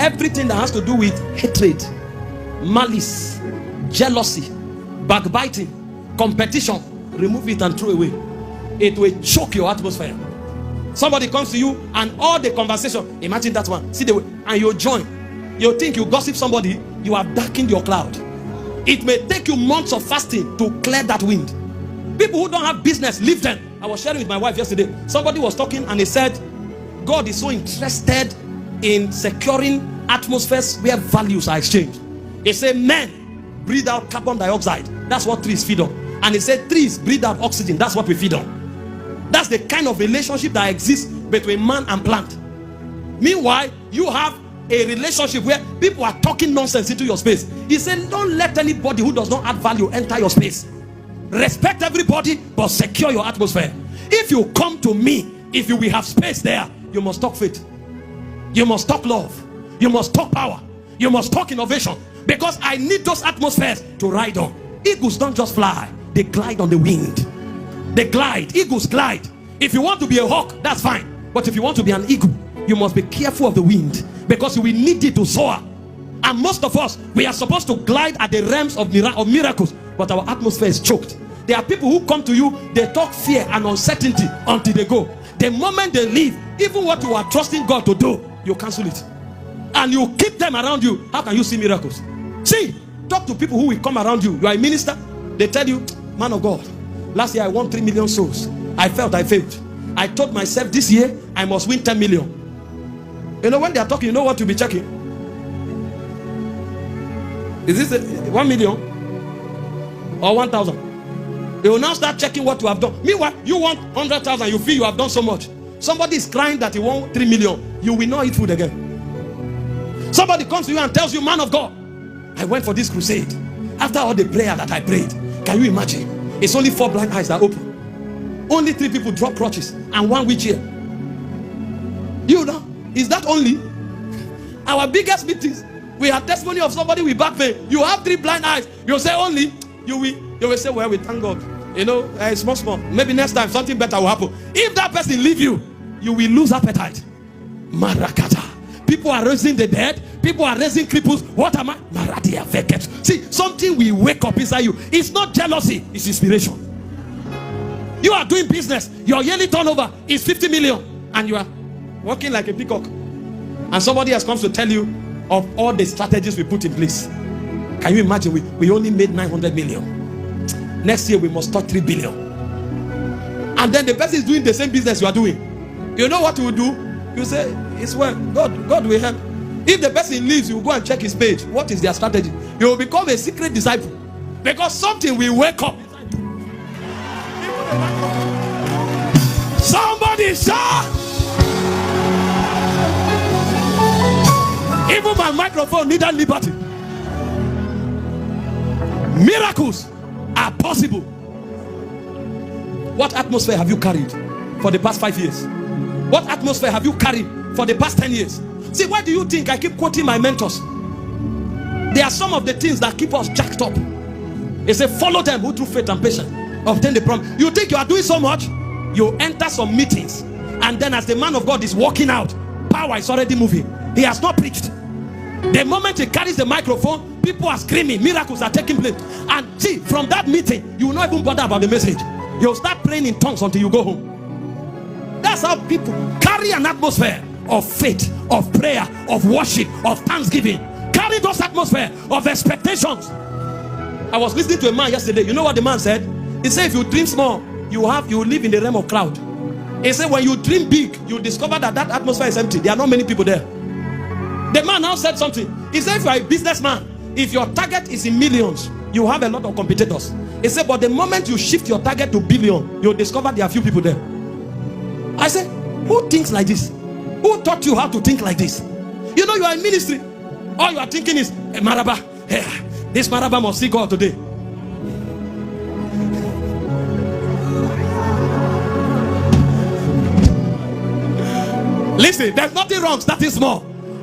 everything that has to do with hatred, malice, jealousy, backbiting, competition, remove it and throw away. It will choke your atmosphere. Somebody comes to you and all the conversation, imagine that one, see the way, and you join. You think you gossip somebody, you have darkened your cloud. It may take you months of fasting to clear that wind. People who don't have business, leave them. I was sharing with my wife yesterday. Somebody was talking and he said, God is so interested in securing atmospheres where values are exchanged. He said, men breathe out carbon dioxide. That's what trees feed on. And he said, trees breathe out oxygen. That's what we feed on. That's the kind of relationship that exists between man and plant. Meanwhile, you have a relationship where people are talking nonsense into your space. He said, don't let anybody who does not add value enter your space. Respect everybody, but secure your atmosphere. If you come to me, if you will have space there, you must talk faith. You must talk love. You must talk power. You must talk innovation. Because I need those atmospheres to ride on. Eagles don't just fly. They glide on the wind. They glide. Eagles glide. If you want to be a hawk, that's fine. But if you want to be an eagle, you must be careful of the wind. Because we need it to soar. And most of us, we are supposed to glide at the realms of miracles. But our atmosphere is choked. There are people who come to you, they talk fear and uncertainty until they go. The moment they leave, even what you are trusting God to do, you cancel it. And you keep them around you. How can you see miracles? See, talk to people who will come around you. You are a minister. They tell you, man of God, last year I won 3 million souls. I felt I failed. I told myself this year I must win 10 million. You know, when they are talking, you know what you'll be checking? Is this 1 million or 1,000? They will now start checking what you have done. Meanwhile, you want 100,000, you feel you have done so much. Somebody is crying that he won 3 million. You will not eat food again. Somebody comes to you and tells you, man of God, I went for this crusade. After all the prayer that I prayed, can you imagine? It's only 4 blind eyes that open. Only 3 people drop crutches and 1 wheelchair. You know, is that only? Our biggest meetings, we have testimony of somebody with back pain. You have 3 blind eyes. You say only. You will say, well, we thank God. You know, small. Maybe next time something better will happen. If that person leave you, you will lose appetite. Marakata. People are raising the dead. People are raising cripples. What am I? Maradia vacant. See, something will wake up inside you. It's not jealousy. It's inspiration. You are doing business. Your yearly turnover is 50 million. And you are working like a peacock. And somebody has come to tell you of all the strategies we put in place. Can you imagine? We only made 900 million. Next year we must touch 3 billion. And then the person is doing the same business you are doing. You know what you will do? You say, it's well, God will help. If the person leaves, you will go and check his page. What is their strategy? You will become a secret disciple. Because something will wake up. Somebody shout! Even my microphone needed liberty. Miracles are possible. What atmosphere have you carried for the past 5 years? What atmosphere have you carried for the past 10 years? See, why do you think I keep quoting my mentors? There are some of the things that keep us jacked up. They say, follow them who through faith and patience obtain the promise. You think you are doing so much? You enter some meetings, and then as the man of God is walking out, power is already moving. He has not preached. The moment he carries the microphone, people are screaming, miracles are taking place. And see, from that meeting, you will not even bother about the message. You'll start praying in tongues until you go home. That's how people carry an atmosphere of faith, of prayer, of worship, of thanksgiving. Carry those atmosphere of expectations. I was listening to a man yesterday. You know what the man said? He said, if you dream small, you live in the realm of cloud. He said, when you dream big, you discover that atmosphere is empty. There are not many people there. The man now said something. He said, if you are a businessman, if your target is in millions, you have a lot of competitors. He said, but the moment you shift your target to billion, you'll discover there are few people there. I said, who thinks like this? Who taught you how to think like this? You know, you are in ministry. All you are thinking is, hey, Maraba, hey, this Maraba must see God today. Listen, there's nothing wrong starting small.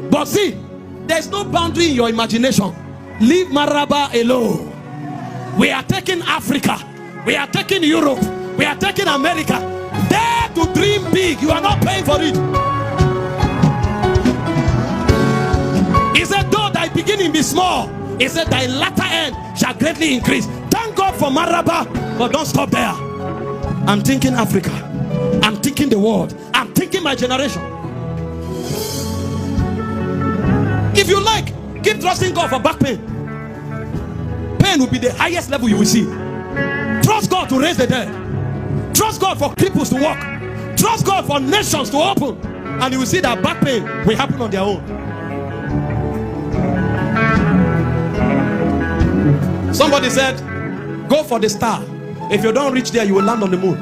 But see, there's no boundary in your imagination. Leave Maraba alone. We are taking Africa. We are taking Europe. We are taking America. Dare to dream big. You are not paying for it. small. He said, thy latter end shall greatly increase. Thank God for Maraba, but don't stop there. I'm thinking Africa. I'm thinking the world. I'm thinking my generation. If you like, keep trusting God for back pain. Pain will be the highest level you will see. Trust God to raise the dead. Trust God for cripples to walk. Trust God for nations to open. And you will see that back pain will happen on their own. Somebody said, go for the star. If you don't reach there, you will land on the moon.